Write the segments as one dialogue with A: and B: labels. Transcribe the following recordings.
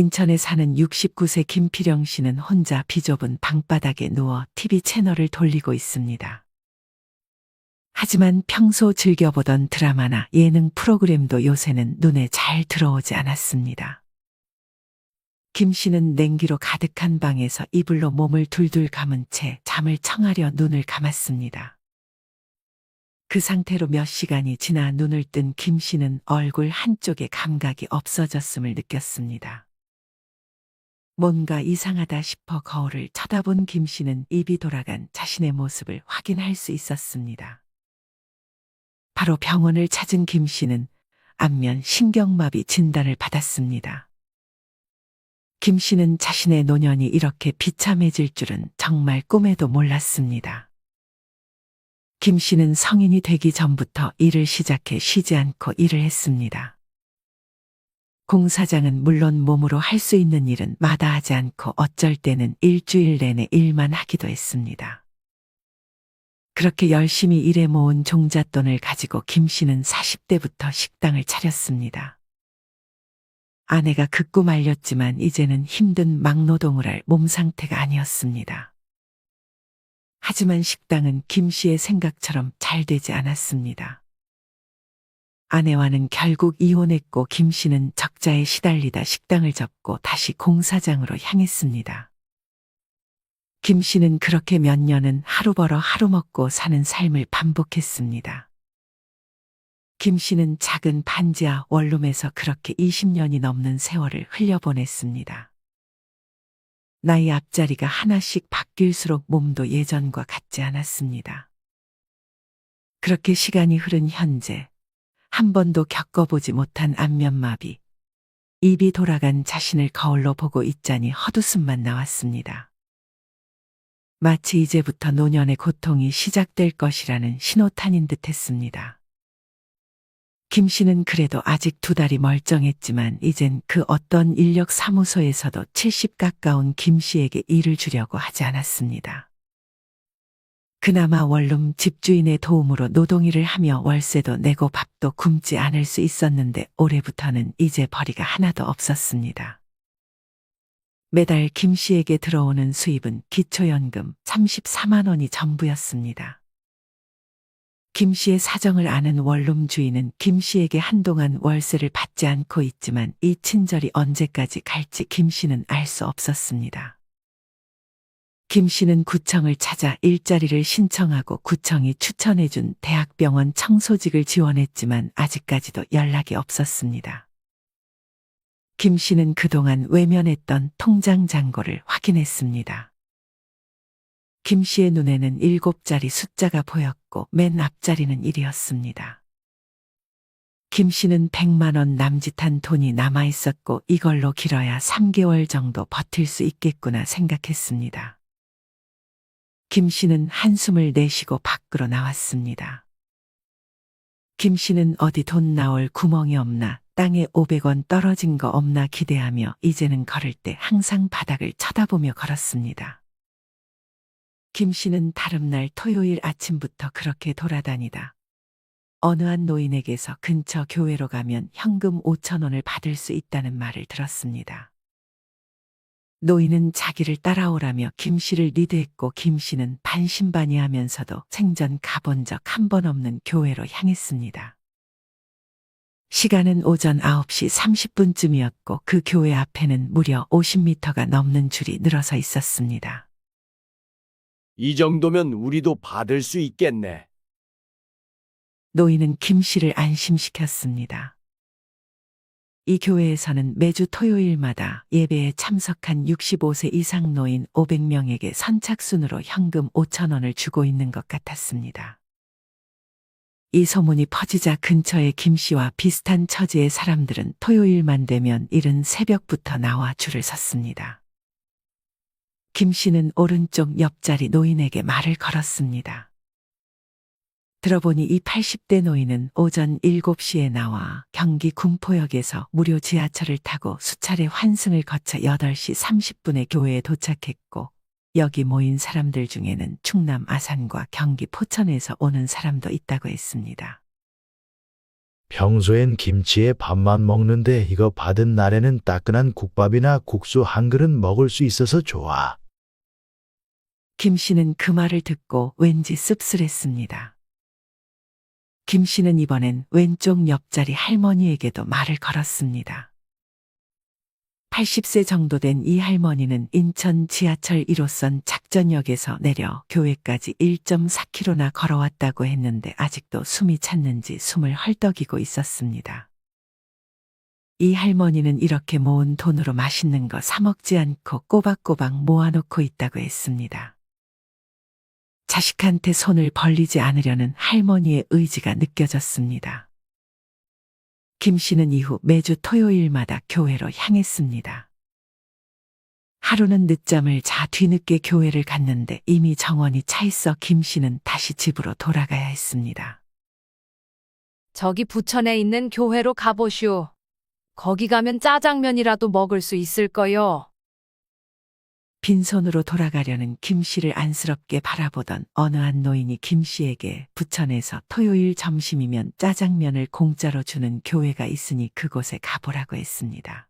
A: 인천에 사는 69세 김필영 씨는 혼자 비좁은 방바닥에 누워 TV 채널을 돌리고 있습니다. 하지만 평소 즐겨보던 드라마나 예능 프로그램도 요새는 눈에 잘 들어오지 않았습니다. 김 씨는 냉기로 가득한 방에서 이불로 몸을 둘둘 감은 채 잠을 청하려 눈을 감았습니다. 그 상태로 몇 시간이 지나 눈을 뜬 김 씨는 얼굴 한쪽에 감각이 없어졌음을 느꼈습니다. 뭔가 이상하다 싶어 거울을 쳐다본 김 씨는 입이 돌아간 자신의 모습을 확인할 수 있었습니다. 바로 병원을 찾은 김 씨는 안면 신경마비 진단을 받았습니다. 김 씨는 자신의 노년이 이렇게 비참해질 줄은 정말 꿈에도 몰랐습니다. 김 씨는 성인이 되기 전부터 일을 시작해 쉬지 않고 일을 했습니다. 공사장은 물론 몸으로 할 수 있는 일은 마다하지 않고 어쩔 때는 일주일 내내 일만 하기도 했습니다. 그렇게 열심히 일해 모은 종잣돈을 가지고 김 씨는 40대부터 식당을 차렸습니다. 아내가 극구 말렸지만 이제는 힘든 막노동을 할 몸 상태가 아니었습니다. 하지만 식당은 김 씨의 생각처럼 잘 되지 않았습니다. 아내와는 결국 이혼했고 김 씨는 적자에 시달리다 식당을 접고 다시 공사장으로 향했습니다. 김 씨는 그렇게 몇 년은 하루 벌어 하루 먹고 사는 삶을 반복했습니다. 김 씨는 작은 반지하 원룸에서 그렇게 20년이 넘는 세월을 흘려보냈습니다. 나이 앞자리가 하나씩 바뀔수록 몸도 예전과 같지 않았습니다. 그렇게 시간이 흐른 현재 한 번도 겪어보지 못한 안면마비, 입이 돌아간 자신을 거울로 보고 있자니 헛웃음만 나왔습니다. 마치 이제부터 노년의 고통이 시작될 것이라는 신호탄인 듯했습니다. 김 씨는 그래도 아직 2달이 멀쩡했지만 이젠 그 어떤 인력 사무소에서도 70 가까운 김 씨에게 일을 주려고 하지 않았습니다. 그나마 원룸 집주인의 도움으로 노동일을 하며 월세도 내고 밥도 굶지 않을 수 있었는데 올해부터는 이제 벌이가 하나도 없었습니다. 매달 김 씨에게 들어오는 수입은 기초연금 34만 원이 전부였습니다. 김 씨의 사정을 아는 원룸 주인은 김 씨에게 한동안 월세를 받지 않고 있지만 이 친절이 언제까지 갈지 김 씨는 알 수 없었습니다. 김 씨는 구청을 찾아 일자리를 신청하고 구청이 추천해준 대학병원 청소직을 지원했지만 아직까지도 연락이 없었습니다. 김 씨는 그동안 외면했던 통장 잔고를 확인했습니다. 김 씨의 눈에는 7자리 숫자가 보였고 맨 앞자리는 1이었습니다. 김 씨는 100만 원 남짓한 돈이 남아있었고 이걸로 길어야 3개월 정도 버틸 수 있겠구나 생각했습니다. 김 씨는 한숨을 내쉬고 밖으로 나왔습니다. 김 씨는 어디 돈 나올 구멍이 없나, 땅에 500원 떨어진 거 없나 기대하며 이제는 걸을 때 항상 바닥을 쳐다보며 걸었습니다. 김 씨는 다름날 토요일 아침부터 그렇게 돌아다니다 어느 한 노인에게서 근처 교회로 가면 현금 5천 원을 받을 수 있다는 말을 들었습니다. 노인은 자기를 따라오라며 김 씨를 리드했고 김 씨는 반신반의하면서도 생전 가본 적 한 번 없는 교회로 향했습니다. 시간은 오전 9시 30분쯤이었고 그 교회 앞에는 무려 50m가 넘는 줄이 늘어서 있었습니다.
B: 이 정도면 우리도 받을 수 있겠네.
A: 노인은 김 씨를 안심시켰습니다. 이 교회에서는 매주 토요일마다 예배에 참석한 65세 이상 노인 500명에게 선착순으로 현금 5천 원을 주고 있는 것 같았습니다. 이 소문이 퍼지자 근처의 김 씨와 비슷한 처지의 사람들은 토요일만 되면 이른 새벽부터 나와 줄을 섰습니다. 김 씨는 오른쪽 옆자리 노인에게 말을 걸었습니다. 들어보니 이 80대 노인은 오전 7시에 나와 경기 군포역에서 무료 지하철을 타고 수차례 환승을 거쳐 8시 30분에 교회에 도착했고 여기 모인 사람들 중에는 충남 아산과 경기 포천에서 오는 사람도 있다고 했습니다.
C: 평소엔 김치에 밥만 먹는데 이거 받은 날에는 따끈한 국밥이나 국수 한 그릇 먹을 수 있어서 좋아.
A: 김 씨는 그 말을 듣고 왠지 씁쓸했습니다. 김 씨는 이번엔 왼쪽 옆자리 할머니에게도 말을 걸었습니다. 80세 정도 된 이 할머니는 인천 지하철 1호선 작전역에서 내려 교회까지 1.4km나 걸어왔다고 했는데 아직도 숨이 찼는지 숨을 헐떡이고 있었습니다. 이 할머니는 이렇게 모은 돈으로 맛있는 거 사 먹지 않고 꼬박꼬박 모아놓고 있다고 했습니다. 자식한테 손을 벌리지 않으려는 할머니의 의지가 느껴졌습니다. 김 씨는 이후 매주 토요일마다 교회로 향했습니다. 하루는 늦잠을 자 뒤늦게 교회를 갔는데 이미 정원이 차 있어 김 씨는 다시 집으로 돌아가야 했습니다.
D: 저기 부천에 있는 교회로 가보시오. 거기 가면 짜장면이라도 먹을 수 있을 거요.
A: 빈손으로 돌아가려는 김 씨를 안쓰럽게 바라보던 어느 한 노인이 김 씨에게 부천에서 토요일 점심이면 짜장면을 공짜로 주는 교회가 있으니 그곳에 가보라고 했습니다.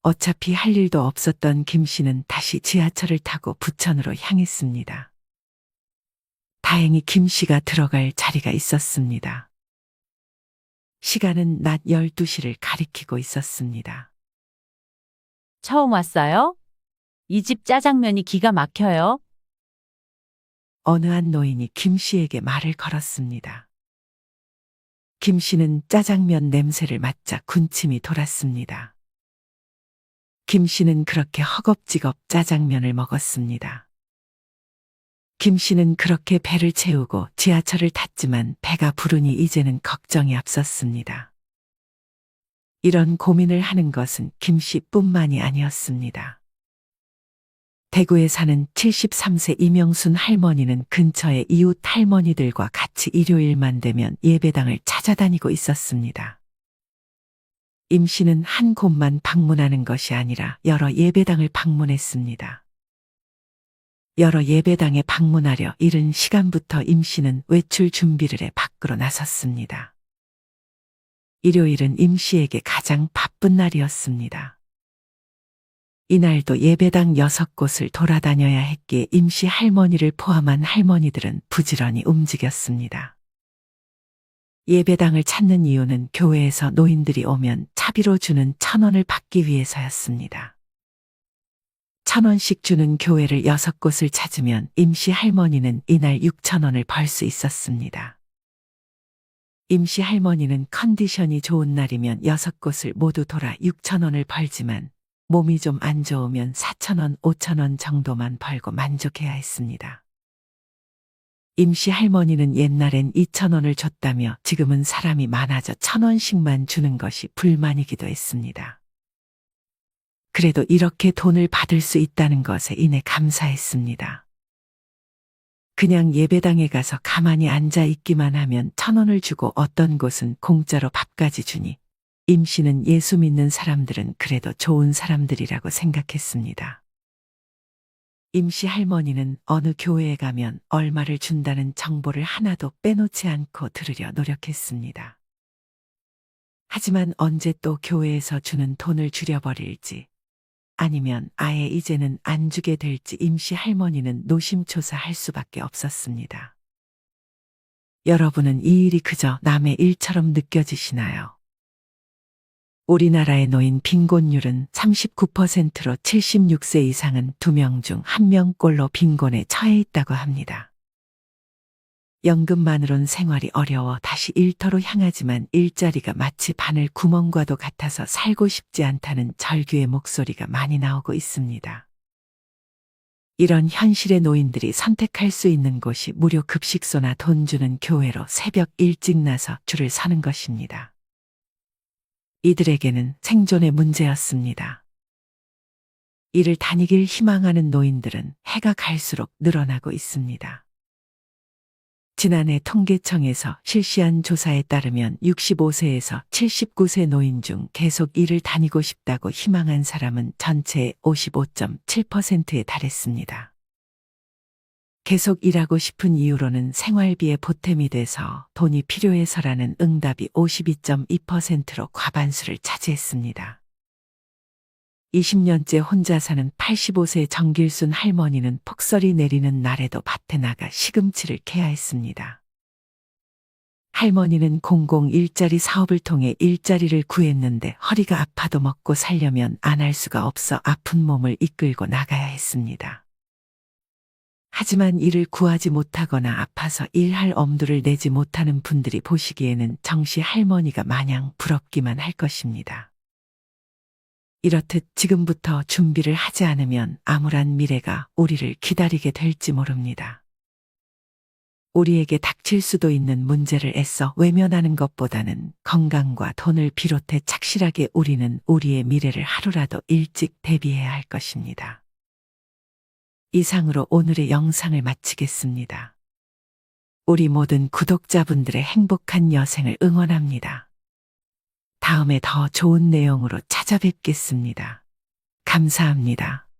A: 어차피 할 일도 없었던 김 씨는 다시 지하철을 타고 부천으로 향했습니다. 다행히 김 씨가 들어갈 자리가 있었습니다. 시간은 낮 12시를 가리키고 있었습니다.
E: 처음 왔어요? 이 집 짜장면이 기가 막혀요.
A: 어느 한 노인이 김 씨에게 말을 걸었습니다. 김 씨는 짜장면 냄새를 맡자 군침이 돌았습니다. 김 씨는 그렇게 허겁지겁 짜장면을 먹었습니다. 김 씨는 그렇게 배를 채우고 지하철을 탔지만 배가 부르니 이제는 걱정이 앞섰습니다. 이런 고민을 하는 것은 김 씨뿐만이 아니었습니다. 대구에 사는 73세 이명순 할머니는 근처의 이웃 할머니들과 같이 일요일만 되면 예배당을 찾아다니고 있었습니다. 임 씨는 한 곳만 방문하는 것이 아니라 여러 예배당을 방문했습니다. 여러 예배당에 방문하려 이른 시간부터 임 씨는 외출 준비를 해 밖으로 나섰습니다. 일요일은 임 씨에게 가장 바쁜 날이었습니다. 이날도 예배당 6곳을 돌아다녀야 했기에 임 씨 할머니를 포함한 할머니들은 부지런히 움직였습니다. 예배당을 찾는 이유는 교회에서 노인들이 오면 차비로 주는 1,000원을 받기 위해서였습니다. 1,000원씩 주는 교회를 6곳을 찾으면 임 씨 할머니는 이날 6,000원을 벌 수 있었습니다. 임 씨 할머니는 컨디션이 좋은 날이면 6곳을 모두 돌아 6,000원을 벌지만 몸이 좀 안 좋으면 4,000원, 5,000원 정도만 벌고 만족해야 했습니다. 임 씨 할머니는 옛날엔 2,000원을 줬다며 지금은 사람이 많아져 1,000원씩만 주는 것이 불만이기도 했습니다. 그래도 이렇게 돈을 받을 수 있다는 것에 이내 감사했습니다. 그냥 예배당에 가서 가만히 앉아 있기만 하면 1,000원을 주고 어떤 곳은 공짜로 밥까지 주니 임 씨는 예수 믿는 사람들은 그래도 좋은 사람들이라고 생각했습니다. 임 씨 할머니는 어느 교회에 가면 얼마를 준다는 정보를 하나도 빼놓지 않고 들으려 노력했습니다. 하지만 언제 또 교회에서 주는 돈을 줄여버릴지 아니면 아예 이제는 안 주게 될지 임 씨 할머니는 노심초사할 수밖에 없었습니다. 여러분은 이 일이 그저 남의 일처럼 느껴지시나요? 우리나라의 노인 빈곤율은 39%로 76세 이상은 2명 중 1명꼴로 빈곤에 처해 있다고 합니다. 연금만으론 생활이 어려워 다시 일터로 향하지만 일자리가 마치 바늘 구멍과도 같아서 살고 싶지 않다는 절규의 목소리가 많이 나오고 있습니다. 이런 현실의 노인들이 선택할 수 있는 곳이 무료 급식소나 돈 주는 교회로 새벽 일찍 나서 줄을 서는 것입니다. 이들에게는 생존의 문제였습니다. 이를 다니길 희망하는 노인들은 해가 갈수록 늘어나고 있습니다. 지난해 통계청에서 실시한 조사에 따르면 65세에서 79세 노인 중 계속 일을 다니고 싶다고 희망한 사람은 전체의 55.7%에 달했습니다. 계속 일하고 싶은 이유로는 생활비에 보탬이 돼서 돈이 필요해서라는 응답이 52.2%로 과반수를 차지했습니다. 20년째 혼자 사는 85세 정길순 할머니는 폭설이 내리는 날에도 밭에 나가 시금치를 캐야 했습니다. 할머니는 공공 일자리 사업을 통해 일자리를 구했는데 허리가 아파도 먹고 살려면 안 할 수가 없어 아픈 몸을 이끌고 나가야 했습니다. 하지만 일을 구하지 못하거나 아파서 일할 엄두를 내지 못하는 분들이 보시기에는 정시 할머니가 마냥 부럽기만 할 것입니다. 이렇듯 지금부터 준비를 하지 않으면 암울한 미래가 우리를 기다리게 될지 모릅니다. 우리에게 닥칠 수도 있는 문제를 애써 외면하는 것보다는 건강과 돈을 비롯해 착실하게 우리는 우리의 미래를 하루라도 일찍 대비해야 할 것입니다. 이상으로 오늘의 영상을 마치겠습니다. 우리 모든 구독자분들의 행복한 여생을 응원합니다. 다음에 더 좋은 내용으로 찾아뵙겠습니다. 감사합니다.